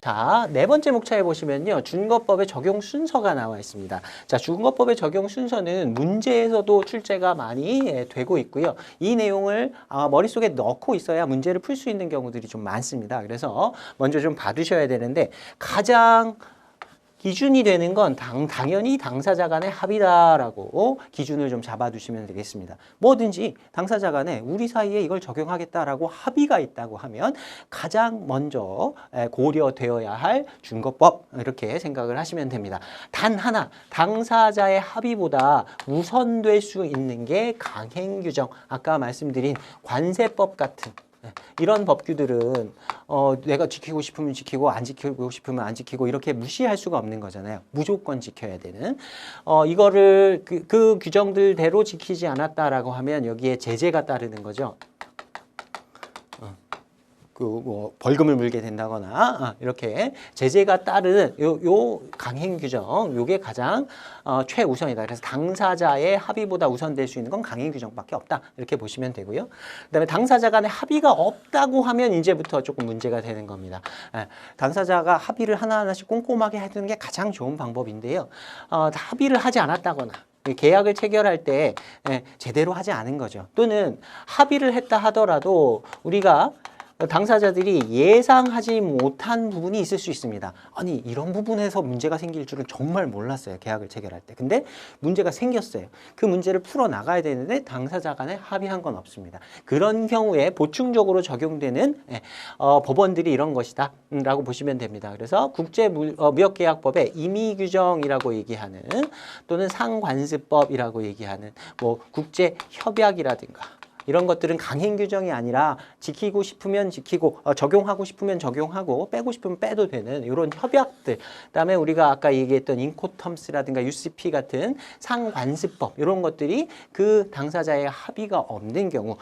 자, 네 번째 목차에 보시면요. 준거법의 적용 순서가 나와 있습니다. 자, 준거법의 적용 순서는 문제에서도 출제가 많이 되고 있고요. 이 내용을 머릿속에 넣고 있어야 문제를 풀 수 있는 경우들이 좀 많습니다. 그래서 먼저 좀 봐두셔야 되는데 가장 기준이 되는 건 당연히 당사자 간의 합의다라고 기준을 좀 잡아두시면 되겠습니다. 뭐든지 당사자 간에 우리 사이에 이걸 적용하겠다라고 합의가 있다고 하면 가장 먼저 고려되어야 할 준거법 이렇게 생각을 하시면 됩니다. 단 하나 당사자의 합의보다 우선될 수 있는 게 강행규정, 아까 말씀드린 관세법 같은 이런 법규들은 내가 지키고 싶으면 지키고 안 지키고 싶으면 안 지키고 이렇게 무시할 수가 없는 거잖아요. 무조건 지켜야 되는. 이거를 그 규정들대로 지키지 않았다라고 하면 여기에 제재가 따르는 거죠. 뭐 벌금을 물게 된다거나 이렇게 제재가 따르는 요 강행 규정, 요게 가장 최우선이다. 그래서 당사자의 합의보다 우선될 수 있는 건 강행 규정밖에 없다. 이렇게 보시면 되고요. 그다음에 당사자 간에 합의가 없다고 하면 이제부터 조금 문제가 되는 겁니다. 당사자가 합의를 하나하나씩 꼼꼼하게 해두는 게 가장 좋은 방법인데요. 합의를 하지 않았다거나 계약을 체결할 때 제대로 하지 않은 거죠. 또는 합의를 했다 하더라도 우리가 당사자들이 예상하지 못한 부분이 있을 수 있습니다. 아니 이런 부분에서 문제가 생길 줄은 정말 몰랐어요. 계약을 체결할 때. 근데 문제가 생겼어요. 그 문제를 풀어나가야 되는데 당사자 간에 합의한 건 없습니다. 그런 경우에 보충적으로 적용되는 법원들이 이런 것이다 라고 보시면 됩니다. 그래서 국제무역계약법의 임의규정이라고 얘기하는 또는 상관습법이라고 얘기하는 뭐 국제협약이라든가 이런 것들은 강행 규정이 아니라 지키고 싶으면 지키고 적용하고 싶으면 적용하고 빼고 싶으면 빼도 되는 이런 협약들. 그다음에 우리가 아까 얘기했던 인코텀스라든가 UCP 같은 상관습법 이런 것들이 그 당사자의 합의가 없는 경우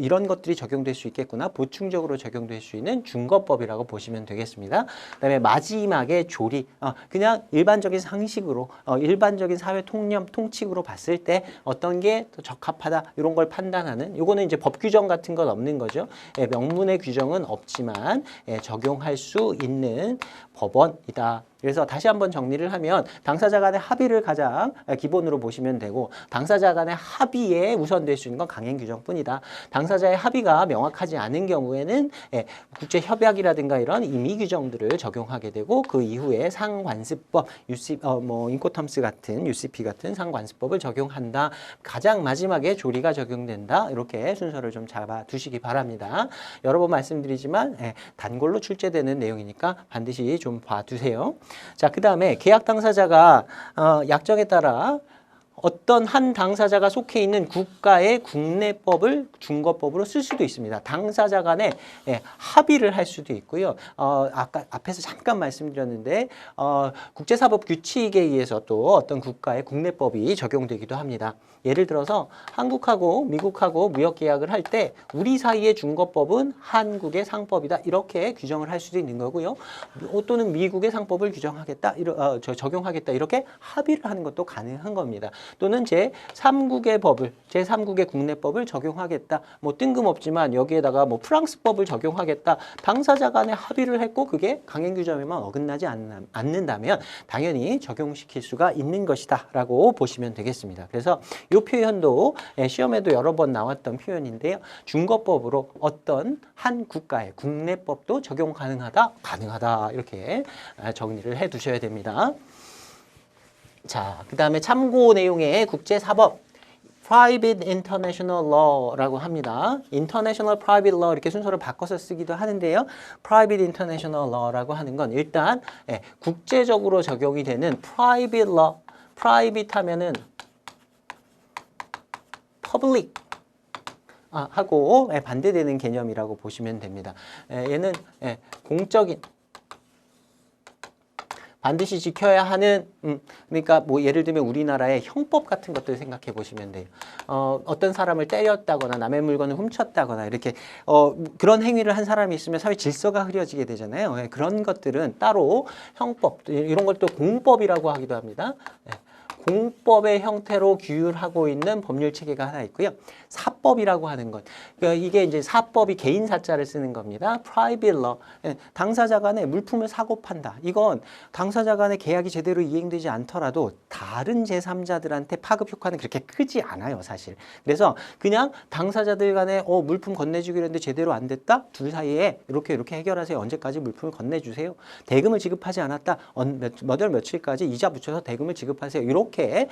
이런 것들이 적용될 수 있겠구나. 보충적으로 적용될 수 있는 준거법이라고 보시면 되겠습니다. 그다음에 마지막에 조리. 그냥 일반적인 상식으로 일반적인 사회 통념 통칙으로 봤을 때 어떤 게 더 적합하다 이런 걸 판단하는 요거는 이제 법 규정 같은 건 없는 거죠. 명문의 규정은 없지만 적용할 수 있는 법원이다. 그래서 다시 한번 정리를 하면 당사자 간의 합의를 가장 기본으로 보시면 되고 당사자 간의 합의에 우선될 수 있는 건 강행 규정뿐이다. 당사자의 합의가 명확하지 않은 경우에는 국제협약이라든가 이런 임의 규정들을 적용하게 되고 그 이후에 상관습법, 인코텀스 같은 UCP 같은 상관습법을 적용한다. 가장 마지막에 조리가 적용된다. 이렇게 순서를 좀 잡아두시기 바랍니다. 여러 번 말씀드리지만 단골로 출제되는 내용이니까 반드시 좀 봐두세요. 자, 그 다음에 계약 당사자가 약정에 따라 어떤 한 당사자가 속해 있는 국가의 국내법을 준거법으로 쓸 수도 있습니다. 당사자 간에 합의를 할 수도 있고요. 아까 앞에서 잠깐 말씀드렸는데 국제사법 규칙에 의해서 또 어떤 국가의 국내법이 적용되기도 합니다. 예를 들어서 한국하고 미국하고 무역계약을 할 때 우리 사이의 준거법은 한국의 상법이다. 이렇게 규정을 할 수도 있는 거고요. 또는 미국의 상법을 규정하겠다, 적용하겠다. 이렇게 합의를 하는 것도 가능한 겁니다. 또는 제3국의 법을, 제3국의 국내법을 적용하겠다. 뭐 뜬금없지만 여기에다가 뭐 프랑스법을 적용하겠다. 당사자 간에 합의를 했고 그게 강행규정에만 어긋나지 않는다면 당연히 적용시킬 수가 있는 것이다 라고 보시면 되겠습니다. 그래서 이 표현도 시험에도 여러 번 나왔던 표현인데요. 준거법으로 어떤 한 국가의 국내법도 적용 가능하다? 가능하다. 이렇게 정리를 해 두셔야 됩니다. 자, 그 다음에 참고 내용의 국제사법 Private International Law라고 합니다. International Private Law 이렇게 순서를 바꿔서 쓰기도 하는데요. Private International Law라고 하는 건 일단 국제적으로 적용이 되는 Private Law, Private 하면은 Public 하고 반대되는 개념이라고 보시면 됩니다. 얘는 공적인 반드시 지켜야 하는 그러니까 뭐 예를 들면 우리나라의 형법 같은 것들 생각해 보시면 돼요. 어떤 사람을 때렸다거나 남의 물건을 훔쳤다거나 이렇게 그런 행위를 한 사람이 있으면 사회 질서가 흐려지게 되잖아요. 그런 것들은 따로 형법 이런 걸 또 공법이라고 하기도 합니다. 공법의 형태로 규율하고 있는 법률 체계가 하나 있고요. 사법이라고 하는 것. 그러니까 이게 이제 사법이 개인 사자를 쓰는 겁니다. private law. 당사자 간에 물품을 사고 판다. 이건 당사자 간의 계약이 제대로 이행되지 않더라도 다른 제3자들한테 파급 효과는 그렇게 크지 않아요, 사실. 그래서 그냥 당사자들 간에 물품 건네주기로 했는데 제대로 안 됐다? 둘 사이에 이렇게 해결하세요. 언제까지 물품을 건네주세요. 대금을 지급하지 않았다. 몇 월 며칠까지 이자 붙여서 대금을 지급하세요. 이렇게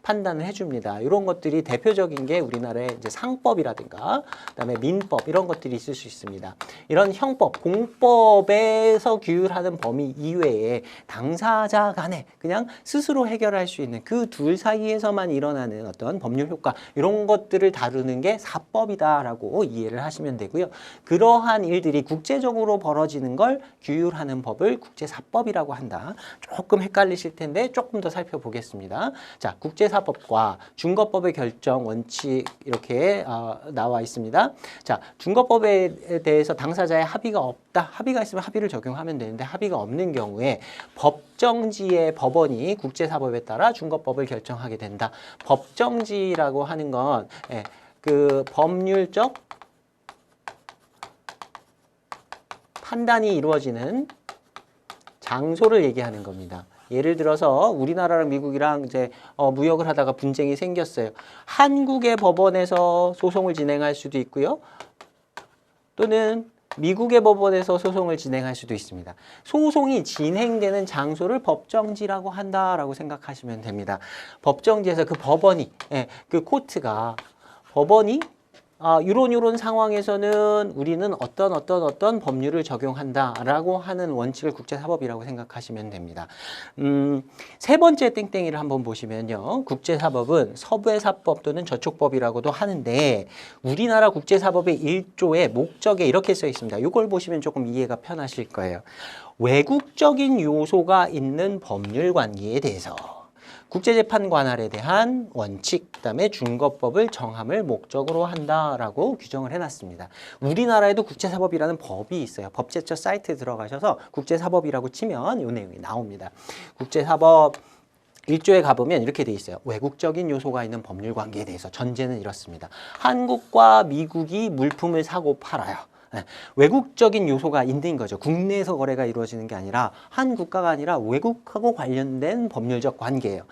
판단을 해줍니다. 이런 것들이 대표적인 게 우리나라의 이제 상법이라든가 그다음에 민법 이런 것들이 있을 수 있습니다. 이런 형법, 공법에서 규율하는 범위 이외에 당사자 간에 그냥 스스로 해결할 수 있는 그 둘 사이에서만 일어나는 어떤 법률 효과 이런 것들을 다루는 게 사법이다라고 이해를 하시면 되고요. 그러한 일들이 국제적으로 벌어지는 걸 규율하는 법을 국제사법이라고 한다. 조금 헷갈리실 텐데 조금 더 살펴보겠습니다. 자, 국제사법과 중거법의 결정 원칙 이렇게 나와 있습니다. 자, 중거법에 대해서 당사자의 합의가 없다. 합의가 있으면 합의를 적용하면 되는데 합의가 없는 경우에 법정지의 법원이 국제사법에 따라 중거법을 결정하게 된다. 법정지라고 하는 건 그 법률적 판단이 이루어지는 장소를 얘기하는 겁니다. 예를 들어서 우리나라랑 미국이랑 이제 무역을 하다가 분쟁이 생겼어요. 한국의 법원에서 소송을 진행할 수도 있고요. 또는 미국의 법원에서 소송을 진행할 수도 있습니다. 소송이 진행되는 장소를 법정지라고 한다라고 생각하시면 됩니다. 법정지에서 그 법원이, 그 코트가 법원이 요런 상황에서는 우리는 어떤 법률을 적용한다라고 하는 원칙을 국제사법이라고 생각하시면 됩니다. 세 번째 땡땡이를 한번 보시면요. 국제사법은 서부의사법 또는 저촉법이라고도 하는데 우리나라 국제사법의 1조의 목적에 이렇게 써 있습니다. 이걸 보시면 조금 이해가 편하실 거예요. 외국적인 요소가 있는 법률 관계에 대해서 국제재판 관할에 대한 원칙, 그다음에 중거법을 정함을 목적으로 한다라고 규정을 해놨습니다. 우리나라에도 국제사법이라는 법이 있어요. 법제처 사이트에 들어가셔서 국제사법이라고 치면 이 내용이 나옵니다. 국제사법 1조에 가보면 이렇게 돼 있어요. 외국적인 요소가 있는 법률 관계에 대해서 전제는 이렇습니다. 한국과 미국이 물품을 사고 팔아요. 외국적인 요소가 있는 거죠. 국내에서 거래가 이루어지는 게 아니라 한 국가가 아니라 외국하고 관련된 법률적 관계예요.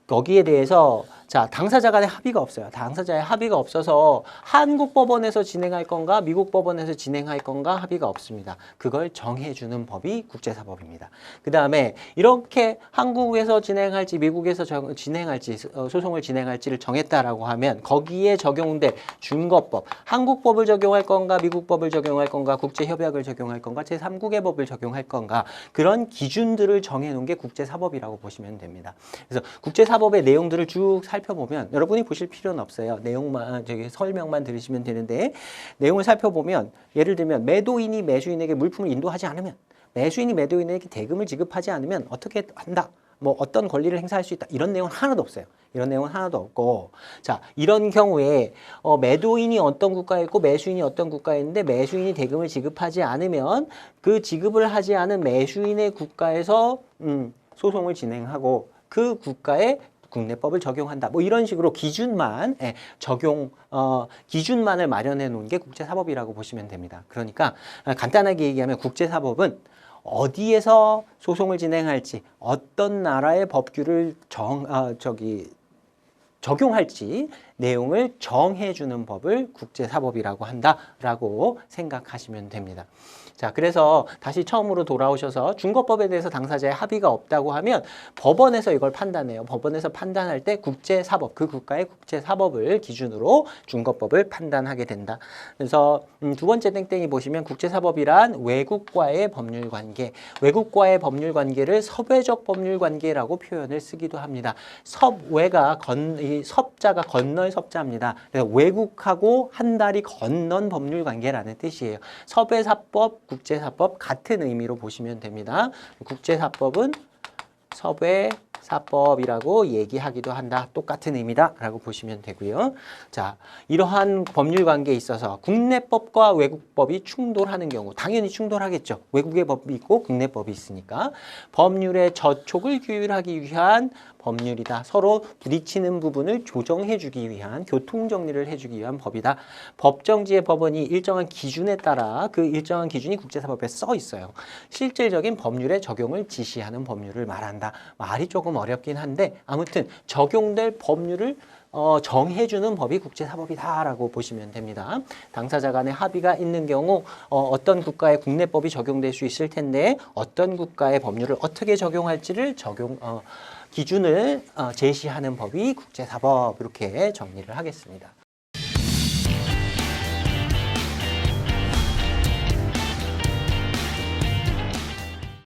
거기에 대해서 자, 당사자 간의 합의가 없어요. 당사자의 합의가 없어서 한국 법원에서 진행할 건가 미국 법원에서 진행할 건가 합의가 없습니다. 그걸 정해주는 법이 국제사법입니다. 그 다음에 이렇게 한국에서 진행할지 미국에서 진행할지 소송을 진행할지를 정했다라고 하면 거기에 적용될 중거법, 한국 법을 적용할 건가 미국 법을 적용할 건가 국제협약을 적용할 건가 제3국의 법을 적용할 건가 그런 기준들을 정해놓은 게 국제사법이라고 보시면 됩니다. 그래서 국제사법의 내용들을 쭉 살펴보면 여러분이 보실 필요는 없어요. 내용만 설명만 들으시면 되는데 내용을 살펴보면 예를 들면 매도인이 매수인에게 물품을 인도하지 않으면 매수인이 매도인에게 대금을 지급하지 않으면 어떻게 한다. 뭐 어떤 권리를 행사할 수 있다. 이런 내용은 하나도 없어요. 이런 내용은 하나도 없고 자 이런 경우에 매도인이 어떤 국가에 있고 매수인이 어떤 국가에 있는데 매수인이 대금을 지급하지 않으면 그 지급을 하지 않은 매수인의 국가에서 소송을 진행하고 그 국가의 국내법을 적용한다. 뭐 이런 식으로 기준만 기준만을 마련해 놓은 게 국제사법이라고 보시면 됩니다. 그러니까 간단하게 얘기하면 국제사법은 어디에서 소송을 진행할지 어떤 나라의 법규를 적용할지 내용을 정해주는 법을 국제사법이라고 한다라고 생각하시면 됩니다. 자, 그래서 다시 처음으로 돌아오셔서 중거법에 대해서 당사자의 합의가 없다고 하면 법원에서 이걸 판단해요. 법원에서 판단할 때 국제사법, 그 국가의 국제사법을 기준으로 중거법을 판단하게 된다. 그래서 두 번째 땡땡이 보시면 국제사법이란 외국과의 법률관계, 외국과의 법률관계를 섭외적 법률관계라고 표현을 쓰기도 합니다. 섭외가 이 섭자가 건널 섭자입니다. 그래서 외국하고 한 다리 건넌 법률관계라는 뜻이에요. 섭외사법, 국제사법 같은 의미로 보시면 됩니다. 국제사법은 섭외사법이라고 얘기하기도 한다. 똑같은 의미다라고 보시면 되고요. 자, 이러한 법률관계에 있어서 국내법과 외국법이 충돌하는 경우 당연히 충돌하겠죠. 외국의 법이 있고 국내법이 있으니까 법률의 저촉을 규율하기 위한 법률이다. 서로 부딪히는 부분을 조정해주기 위한, 교통정리를 해주기 위한 법이다. 법정지의 법원이 일정한 기준에 따라 그 일정한 기준이 국제사법에 써 있어요. 실질적인 법률의 적용을 지시하는 법률을 말한다. 말이 조금 어렵긴 한데 아무튼 적용될 법률을 정해주는 법이 국제사법이다라고 보시면 됩니다. 당사자 간의 합의가 있는 경우 어떤 국가의 국내법이 적용될 수 있을 텐데 어떤 국가의 법률을 어떻게 적용할지를 기준을 제시하는 법이 국제사법, 이렇게 정리를 하겠습니다.